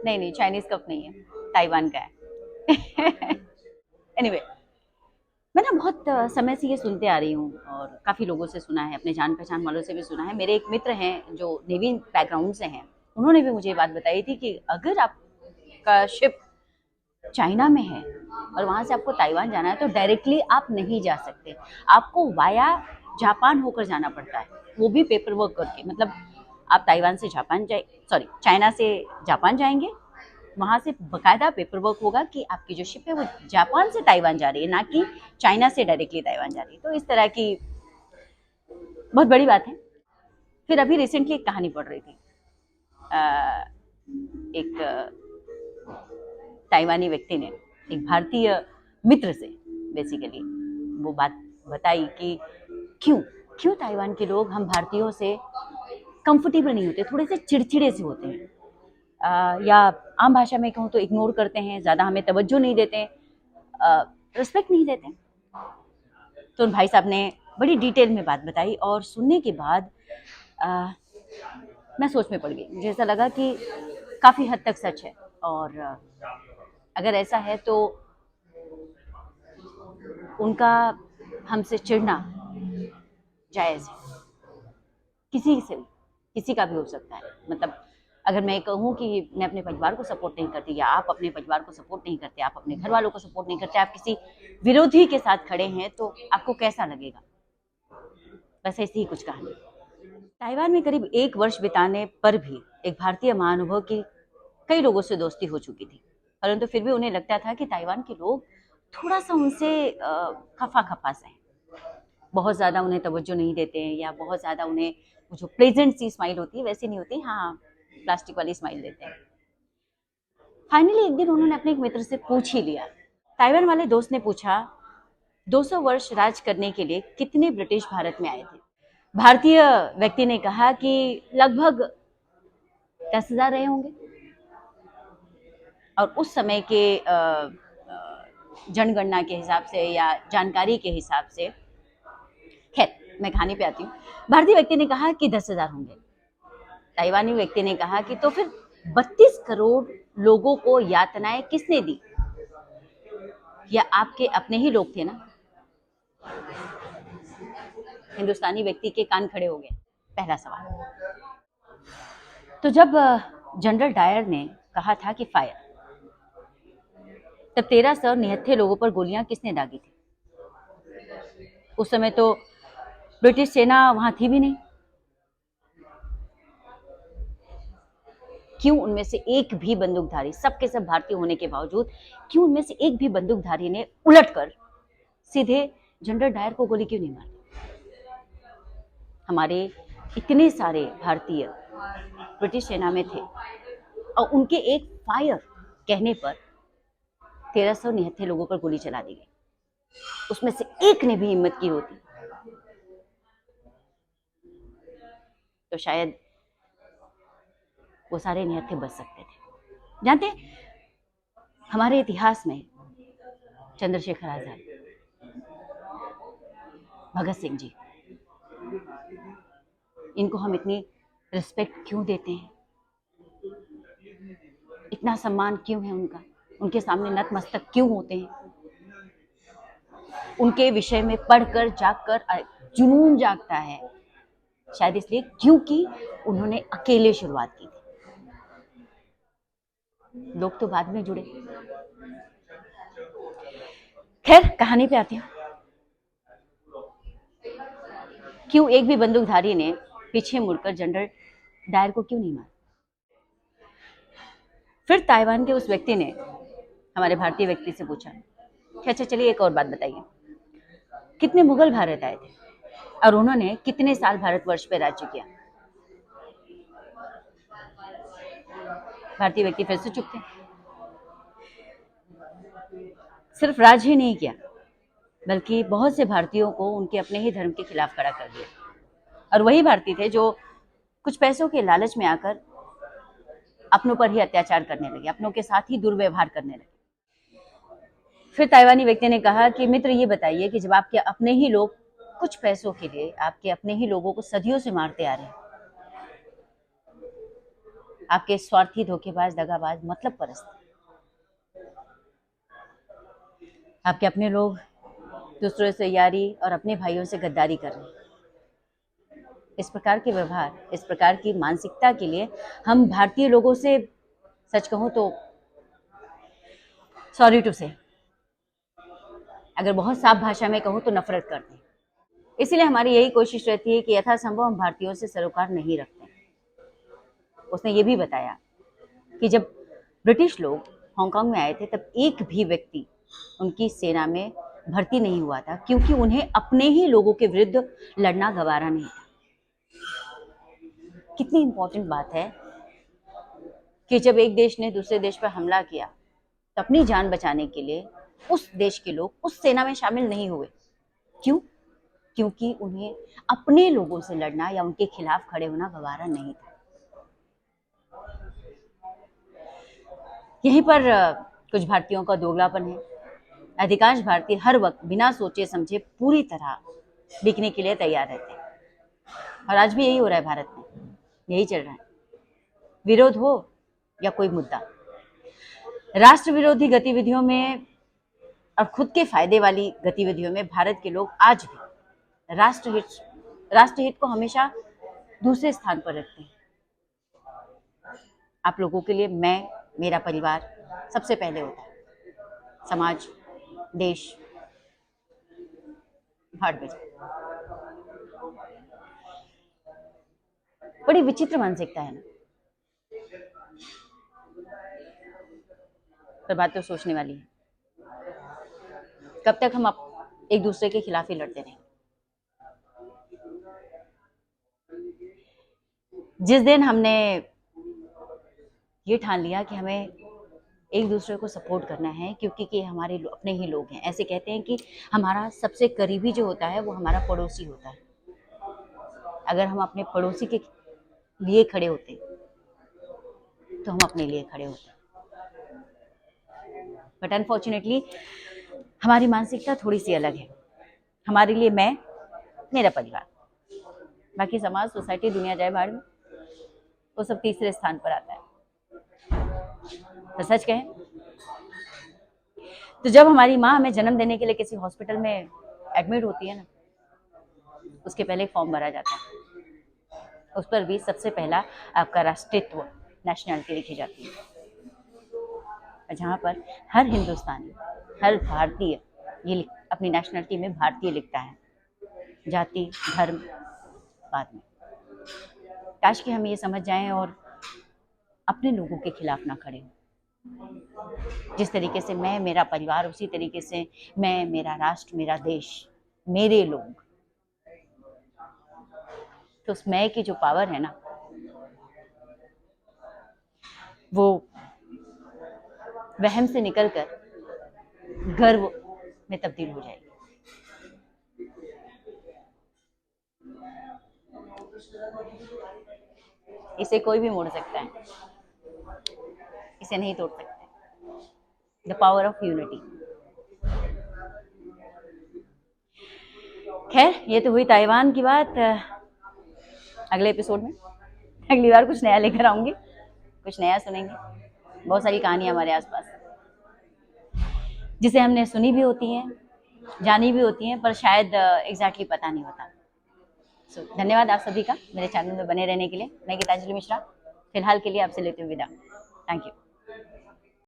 नहीं नहीं, Chinese cup नहीं है, ताइवान का है। एनीवे, मैं ना बहुत समय से ये सुनते आ रही हूँ और काफ़ी लोगों से सुना है, अपने जान पहचान वालों से भी सुना है। मेरे एक मित्र हैं जो नेवी बैकग्राउंड से हैं, उन्होंने भी मुझे ये बात बताई थी कि अगर आपका शिप चाइना में है और वहाँ से आपको ताइवान जाना है तो डायरेक्टली आप नहीं जा सकते, आपको वाया जापान होकर जाना पड़ता है, वो भी पेपर वर्क करके। मतलब आप ताइवान से जापान जाए, सॉरी चाइना से जापान जाएंगे, वहां से बकायदा पेपर वर्क होगा कि आपकी जो शिप है वो जापान से ताइवान जा रही है, ना कि चाइना से डायरेक्टली ताइवान जा रही है। तो इस तरह की बहुत बड़ी बात है। फिर अभी रिसेंटली एक कहानी पढ़ रही थी, एक ताइवानी व्यक्ति ने एक भारतीय मित्र से बेसिकली वो बात बताई कि क्यों क्यों ताइवान के लोग हम भारतीयों से कंफर्टेबल नहीं होते, थोड़े से चिड़चिड़े से होते हैं, या आम भाषा में कहूँ तो इग्नोर करते हैं, ज़्यादा हमें तवज्जो नहीं देते, रिस्पेक्ट नहीं देते। तो उन भाई साहब ने बड़ी डिटेल में बात बताई और सुनने के बाद आ, मैं सोच में पड़ गई। मुझे ऐसा लगा कि काफ़ी हद तक सच है, और अगर ऐसा है तो उनका हमसे चिढ़ना जायज़ है। किसी से, किसी का भी हो सकता है। मतलब अगर मैं कहूँ कि मैं अपने परिवार को सपोर्ट नहीं करती, या आप अपने परिवार को सपोर्ट नहीं करते, आप अपने घर वालों को सपोर्ट नहीं करते, आप किसी विरोधी के साथ खड़े हैं, तो आपको कैसा लगेगा। बस ऐसी ही कुछ कहानी। ताइवान में करीब 1 वर्ष बिताने पर भी एक भारतीय महानुभव की कई लोगों से दोस्ती हो चुकी थी, परंतु फिर भी उन्हें लगता था कि ताइवान के लोग थोड़ा सा उनसे खफा खफा से हैं, बहुत ज़्यादा उन्हें तवज्जो नहीं देते हैं, या बहुत ज़्यादा उन्हें वो जो प्लेजेंट सी स्माइल होती है वैसी नहीं होती, हाँ प्लास्टिक वाली स्माइल देते हैं। फाइनली एक दिन उन्होंने अपने एक मित्र से पूछ ही लिया। ताइवान वाले दोस्त ने पूछा, 200 वर्ष राज करने के लिए कितने ब्रिटिश भारत में आए थे। भारतीय व्यक्ति ने कहा कि लगभग 10,000 रहे होंगे। और उस समय के जनगणना के हिसाब से या जानकारी के हिसाब से, खैर मैं कहानी पे आती हूँ। भारतीय व्यक्ति ने कहा कि 10,000 होंगे। ताइवानी व्यक्ति ने कहा कि तो फिर 32 करोड़ लोगों को यातनाएं किसने दी, या आपके अपने ही लोग थे ना। हिंदुस्तानी व्यक्ति के कान खड़े हो गए। पहला सवाल। तो जब जनरल डायर ने कहा था कि फायर, तब 1300 निहत्थे लोगों पर गोलियां किसने दागी थी। उस समय तो ब्रिटिश सेना वहां थी भी नहीं। क्यों उनमें से एक भी बंदूकधारी, सबके सब भारतीय होने के बावजूद, क्यों उनमें से एक भी बंदूकधारी ने उलटकर सीधे जनरल डायर को गोली क्यों नहीं मारी। हमारे इतने सारे भारतीय ब्रिटिश सेना में थे, और उनके एक फायर कहने पर 1300 निहत्थे लोगों पर गोली चला दी गई। उसमें से एक ने भी हिम्मत की होती तो शायद वो सारे निहत्थे बच सकते थे। जानते, हमारे इतिहास में चंद्रशेखर आजाद, भगत सिंह जी, इनको हम इतनी रिस्पेक्ट क्यों देते हैं, इतना सम्मान क्यों है उनका, उनके सामने नतमस्तक क्यों होते हैं। उनके विषय में पढ़कर जाकर जुनून जागता है, शायद इसलिए क्योंकि उन्होंने अकेले शुरुआत की थी, लोग तो बाद में जुड़े। खैर कहानी पे आती हूँ। क्यों एक भी बंदूकधारी ने पीछे मुड़कर जनरल डायर को क्यों नहीं मारा। फिर ताइवान के उस व्यक्ति ने हमारे भारतीय व्यक्ति से पूछा कि अच्छा चलिए एक और बात बताइए, कितने मुगल भारत आए थे और उन्होंने कितने साल भारतवर्ष पे राज्य किया। भारतीय व्यक्ति फिर से चुप थे। सिर्फ राज ही नहीं किया, बल्कि बहुत से भारतीयों को उनके अपने ही धर्म के खिलाफ खड़ा कर दिया। और वही भारतीय थे जो कुछ पैसों के लालच में आकर अपनों पर ही अत्याचार करने लगे, अपनों के साथ ही दुर्व्यवहार करने लगे। फिर ताइवानी व्यक्ति ने कहा कि मित्र ये बताइए कि जब आपके अपने ही लोग कुछ पैसों के लिए आपके अपने ही लोगों को सदियों से मारते आ रहे हैं, आपके स्वार्थी, धोखेबाज, दगाबाज, मतलब परस्त, आपके अपने लोग दूसरों से यारी और अपने भाइयों से गद्दारी कर रहे हैं। इस प्रकार के व्यवहार, इस प्रकार की मानसिकता के लिए हम भारतीय लोगों से सच कहूं तो सॉरी टू से, अगर बहुत साफ भाषा में कहूं तो नफरत करते हैं। इसीलिए हमारी यही कोशिश रहती है कि यथासंभव हम भारतीयों से सरोकार नहीं रखते। उसने ये भी बताया कि जब ब्रिटिश लोग हांगकांग में आए थे तब एक भी व्यक्ति उनकी सेना में भर्ती नहीं हुआ था, क्योंकि उन्हें अपने ही लोगों के विरुद्ध लड़ना गवारा नहीं था। कितनी इंपॉर्टेंट बात है कि जब एक देश ने दूसरे देश पर हमला किया तो अपनी जान बचाने के लिए उस देश के लोग उस सेना में शामिल नहीं हुए। क्यों? क्योंकि उन्हें अपने लोगों से लड़ना या उनके खिलाफ खड़े होना गवारा नहीं था। यहीं पर कुछ भारतीयों का दोगलापन है। अधिकांश भारतीय हर वक्त बिना सोचे समझे पूरी तरह बिकने के लिए तैयार रहते हैं, और आज भी यही हो रहा है भारत में, यही चल रहा है। विरोध हो या कोई मुद्दा, राष्ट्र विरोधी गतिविधियों में और खुद के फायदे वाली गतिविधियों में भारत के लोग आज भी राष्ट्रहित को हमेशा दूसरे स्थान पर रखते हैं। आप लोगों के लिए मैं, मेरा परिवार सबसे पहले होता है। समाज, देश, भाड़ में जाए। बड़ी विचित्र मानसिकता है ना, पर बात तो सोचने वाली है। कब तक हम एक दूसरे के खिलाफ ही लड़ते रहेंगे? जिस दिन हमने ये ठान लिया कि हमें एक दूसरे को सपोर्ट करना है, क्योंकि कि हमारे अपने ही लोग हैं। ऐसे कहते हैं कि हमारा सबसे करीबी जो होता है वो हमारा पड़ोसी होता है। अगर हम अपने पड़ोसी के लिए खड़े होते तो हम अपने लिए खड़े होते। बट अनफॉर्चुनेटली हमारी मानसिकता थोड़ी सी अलग है। हमारे लिए मैं, मेरा परिवार, बाकी समाज, सोसाइटी, दुनिया जाए भाड़ में, वो सब तीसरे स्थान पर आता है। तो सच कहें तो जब हमारी माँ हमें जन्म देने के लिए किसी हॉस्पिटल में एडमिट होती है ना, उसके पहले एक फॉर्म भरा जाता है। उस पर भी सबसे पहला आपका राष्ट्रीयत्व, नेशनैलिटी लिखी जाती है, जहाँ पर हर हिंदुस्तानी, हर भारतीय ये अपनी नेशनैलिटी में भारतीय लिखता है, जाति धर्म बाद में। काश कि हम ये समझ जाएं और अपने लोगों के खिलाफ ना खड़े हों। जिस तरीके से मैं, मेरा परिवार, उसी तरीके से मैं, मेरा राष्ट्र, मेरा देश, मेरे लोग। तो उस मैं की जो पावर है ना, वो वहम से निकलकर गर्व में तब्दील हो जाएगी। इसे कोई भी मोड़ सकता है, इसे नहीं तोड़ सकते। The power of unity. खैर, ये तो हुई ताइवान की बात। अगले एपिसोड में अगली बार कुछ नया लेकर आऊंगी, कुछ नया सुनेंगे। बहुत सारी कहानियां हमारे आसपास जिसे हमने सुनी भी होती हैं, जानी भी होती हैं, पर शायद एग्जैक्टली पता नहीं होता। धन्यवाद आप सभी का मेरे चैनल में बने रहने के लिए। मैं गीतांजलि मिश्रा फिलहाल के लिए आपसे लेती हूँ विदा। Thank you.